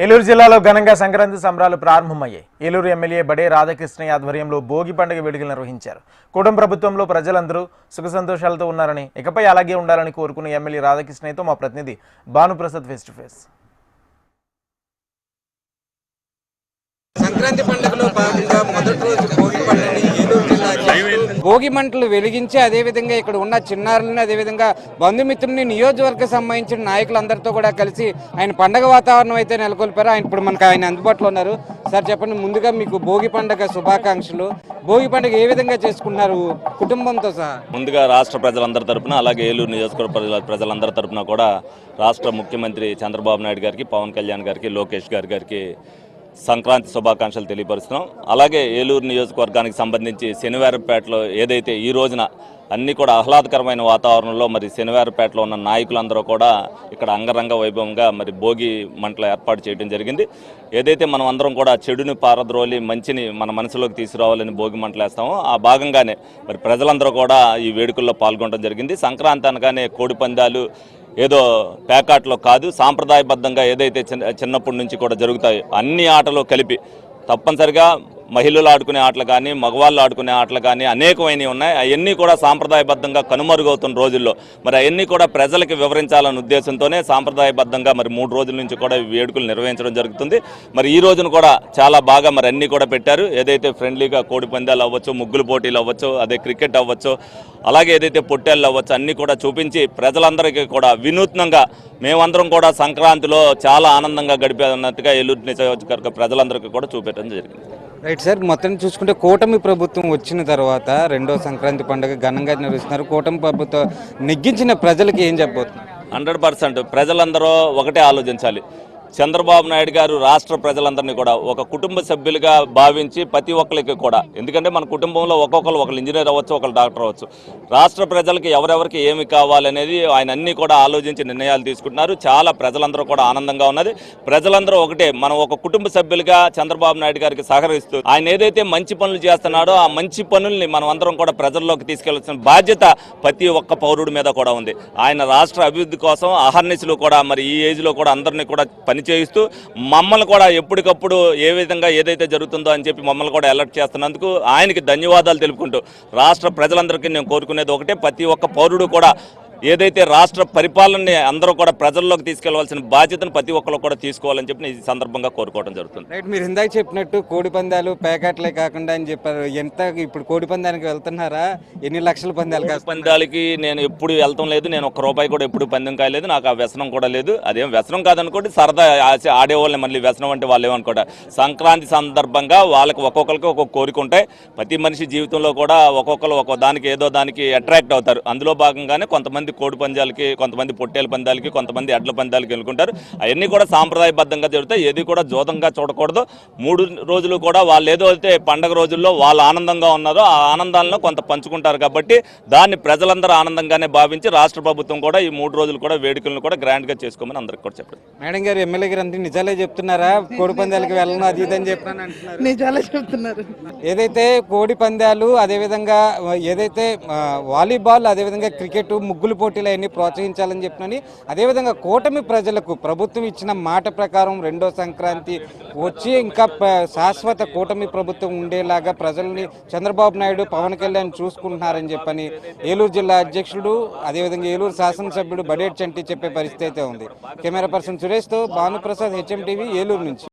ఏలూరు జిల్లాలో ఘనంగా సంక్రాంతి సంబరాలు ప్రారంభమయ్యాయి. ఏలూరు ఎమ్మెల్యే బడే రాధాకృష్ణ ఆధ్వర్యంలో భోగి పండుగ వేడుకలు నిర్వహించారు. కూటమి ప్రభుత్వంలో ప్రజలందరూ సుఖ సంతోషాలతో ఉన్నారని, ఇకపై అలాగే ఉండాలని కోరుకున్న ఎమ్మెల్యే రాధాకృష్ణతో మా ప్రతినిధి Bhanuprasad face to face. Sankranti పండుగలో భాగంగా మొదటి రోజు భోగి పండుగని ఏలూరు జిల్లా భోగి మంటలు వెలిగించి అదేవిధంగా ఇక్కడ ఉన్న చిన్నారులను అదేవిధంగా బంధుమిత్రుల్ని నియోజకవర్గం సంబంధించిన నాయకులందరితో కూడా కలిసి ఆయన పండగ వాతావరణం అయితే నెలకొల్పారు. ఇప్పుడు మనకు ఆయన అందుబాటులో ఉన్నారు. సార్ చెప్పండి, ముందుగా మీకు భోగి పండుగ శుభాకాంక్షలు. భోగి పండుగ ఏ విధంగా చేసుకున్నారు కుటుంబంతో సహా? ముందుగా రాష్ట్ర ప్రజలందరి తరపున, అలాగే ఏలూరు నియోజకవర్గ ప్రజలందరి తరపున కూడా రాష్ట్ర ముఖ్యమంత్రి చంద్రబాబు నాయుడు గారికి, పవన్ కళ్యాణ్ గారికి, లోకేష్ గారికి సంక్రాంతి శుభాకాంక్షలు తెలియపరుస్తున్నాం. అలాగే ఏలూరు నియోజకవర్గానికి సంబంధించి శనివారంపేటలో ఏదైతే ఈ రోజున అన్నీ కూడా ఆహ్లాదకరమైన వాతావరణంలో మరి శనివారంపేటలో ఉన్న నాయకులందరూ కూడా ఇక్కడ అంగరంగ వైభవంగా మరి భోగి మంటలు ఏర్పాటు చేయడం జరిగింది. ఏదైతే మనం అందరం కూడా చెడుని పారద్రోలి మంచిని మన మనసులోకి తీసుకురావాలని భోగి మంటలు వేస్తామో ఆ భాగంగానే మరి ప్రజలందరూ కూడా ఈ వేడుకల్లో పాల్గొనడం జరిగింది. సంక్రాంతి అనగానే కోడి పందాలు ఏదో పేకాట్లో కాదు, సాంప్రదాయబద్ధంగా ఏదైతే చిన్నప్పటి నుంచి కూడా జరుగుతాయి అన్ని ఆటలు కలిపి తప్పనిసరిగా మహిళలు ఆడుకునే ఆటలు కానీ, మగవాళ్ళు ఆడుకునే ఆటలు కానీ అనేకమైనవి ఉన్నాయి. అవన్నీ కూడా సాంప్రదాయబద్ధంగా కనుమరుగవుతున్న రోజుల్లో మరి అవన్నీ కూడా ప్రజలకు వివరించాలనే ఉద్దేశంతోనే సాంప్రదాయబద్ధంగా మరి 3 రోజుల నుంచి కూడా వేడుకలు నిర్వహించడం జరుగుతుంది. మరి ఈ రోజున కూడా చాలా బాగా మరి అన్నీ కూడా పెట్టారు. ఏదైతే ఫ్రెండ్లీగా కోడి పందాలు అవ్వచ్చు, ముగ్గులు పోటీలు అవ్వచ్చు, అదే క్రికెట్ అవ్వచ్చు, అలాగే ఏదైతే పొట్టేళ్ళు అవ్వచ్చు అన్నీ కూడా చూపించి ప్రజలందరికీ కూడా వినూత్నంగా మేమందరం కూడా సంక్రాంతిలో చాలా ఆనందంగా గడిపేన్నట్టుగా ఏలూరు నియోజకవర్గ ప్రజలందరికీ కూడా చూపెట్టడం జరిగింది. రైట్ సార్, మొత్తం చూసుకుంటే కూటమి ప్రభుత్వం వచ్చిన తర్వాత రెండో సంక్రాంతి పండుగ ఘనంగా నిర్వహిస్తున్నారు. కూటమి ప్రభుత్వం నెగ్గించిన ప్రజలకి ఏం చెప్పబోతున్నారు? 100% ప్రజలందరూ ఒకటే ఆలోచించాలి. చంద్రబాబు నాయుడు గారు రాష్ట్ర ప్రజలందరినీ కూడా ఒక కుటుంబ సభ్యులుగా భావించి ప్రతి ఒక్కరికి కూడా, ఎందుకంటే మన కుటుంబంలో ఒకరు ఇంజనీర్ అవ్వచ్చు, ఒకరు డాక్టర్ అవ్వచ్చు, రాష్ట్ర ప్రజలకి ఎవరెవరికి ఏమి కావాలనేది ఆయన అన్నీ కూడా ఆలోచించి నిర్ణయాలు తీసుకుంటున్నారు. చాలా ప్రజలందరూ కూడా ఆనందంగా ఉన్నది. ప్రజలందరూ ఒకటే, మనం ఒక కుటుంబ సభ్యులుగా చంద్రబాబు నాయుడు గారికి సహకరిస్తూ ఆయన ఏదైతే మంచి పనులు చేస్తున్నాడో ఆ మంచి పనుల్ని మనం అందరం కూడా ప్రజల్లోకి తీసుకెళ్లాల్సిన బాధ్యత ప్రతి ఒక్క పౌరుడి మీద కూడా ఉంది. ఆయన రాష్ట్ర అభివృద్ధి కోసం అహర్నిశలు కూడా మరి ఈ ఏజ్లో కూడా అందరినీ కూడా పనిచేయిస్తూ మమ్మల్ని కూడా ఎప్పటికప్పుడు ఏ విధంగా ఏదైతే జరుగుతుందో అని చెప్పి మమ్మల్ని కూడా అలర్ట్ చేస్తున్నందుకు ఆయనకి ధన్యవాదాలు తెలుపుకుంటూ రాష్ట్ర ప్రజలందరికీ నేను కోరుకునేది ఒకటే, ప్రతి ఒక్క పౌరుడు కూడా ఏదైతే రాష్ట్ర పరిపాలనని అందరూ కూడా ప్రజల్లోకి తీసుకెళ్లవలసిన బాధ్యతను ప్రతి ఒక్కరు కూడా తీసుకోవాలని చెప్పి ఈ సందర్భంగా కోరుకోవడం జరుగుతుంది. రైట్, మీరు ఇందాక చెప్పినట్టు కోడి పందాలు పేకాట్లే కాకుండా అని చెప్పారు. ఎంత ఇప్పుడు కోడి పందానికి వెళ్తున్నారా? ఎన్ని లక్షల పందాలు? పందాలకి నేను ఎప్పుడు వెళ్తాం లేదు. నేను ₹1 కూడా ఎప్పుడు పందెం కాయలేదు. నాకు ఆ వ్యసనం కూడా లేదు. అదేం వ్యసనం కాదనుకోండి, సరదా ఆడేవాళ్ళని మళ్ళీ వ్యసనం అంటే వాళ్ళు ఏమనుకోండి. సంక్రాంతి సందర్భంగా వాళ్ళకి ఒక్కొక్కరికి ఒక్కొక్క కోరిక ఉంటాయి. ప్రతి మనిషి జీవితంలో కూడా ఒక్కొక్కరు ఒక్కో దానికి ఏదో దానికి అట్రాక్ట్ అవుతారు. అందులో భాగంగానే కొంతమంది కోడి పందాలకి, కొంతమంది పొట్టేల పందాలకి, కొంతమంది ఎడ్ల పందాలకి వెళ్ళుకుంటారు. అవన్నీ కూడా సాంప్రదాయబద్ధంగా జరుగుతాయి. ఏది కూడా జోదంగా చూడకూడదు. 3 రోజులు కూడా వాళ్ళు ఏదో అయితే పండగ రోజుల్లో వాళ్ళు ఆనందంగా ఉన్నారో ఆ ఆనందాలను కొంత పంచుకుంటారు. కాబట్టి దాన్ని ప్రజలందరూ ఆనందంగానే భావించి రాష్ట్ర ప్రభుత్వం కూడా ఈ 3 రోజులు కూడా వేడుకలను కూడా గ్రాండ్గా చేసుకోమని అందరికి కూడా చెప్పారు. మేడం గారు, ఎమ్మెల్యే గారు అంతే నిజాలే చెప్తున్నారా? కోడి పందాలకి వెళ్ళను అది ఇదని చెప్పాను అంటున్నారు. నిజాలే చెప్తున్నారు. ఏదైతే కోడి పందాలు, అదేవిధంగా ఏదైతే వాలీబాల్, అదేవిధంగా క్రికెట్, ముగ్గులు పోటీలు అవన్నీ ప్రోత్సహించాలని చెప్పినని, అదేవిధంగా కూటమి ప్రజలకు ప్రభుత్వం ఇచ్చిన మాట ప్రకారం రెండో సంక్రాంతి వచ్చి ఇంకా శాశ్వత కూటమి ప్రభుత్వం ఉండేలాగా ప్రజల్ని చంద్రబాబు నాయుడు, పవన్ కళ్యాణ్ చూసుకుంటున్నారని చెప్పని ఏలూరు జిల్లా అధ్యక్షుడు, అదేవిధంగా ఏలూరు శాసనసభ్యుడు బడేటి చంటి చెప్పే పరిస్థితి అయితే ఉంది. కెమెరా పర్సన్ సురేష్తో భానుప్రసాద్, HM TV, ఏలూరు నుంచి.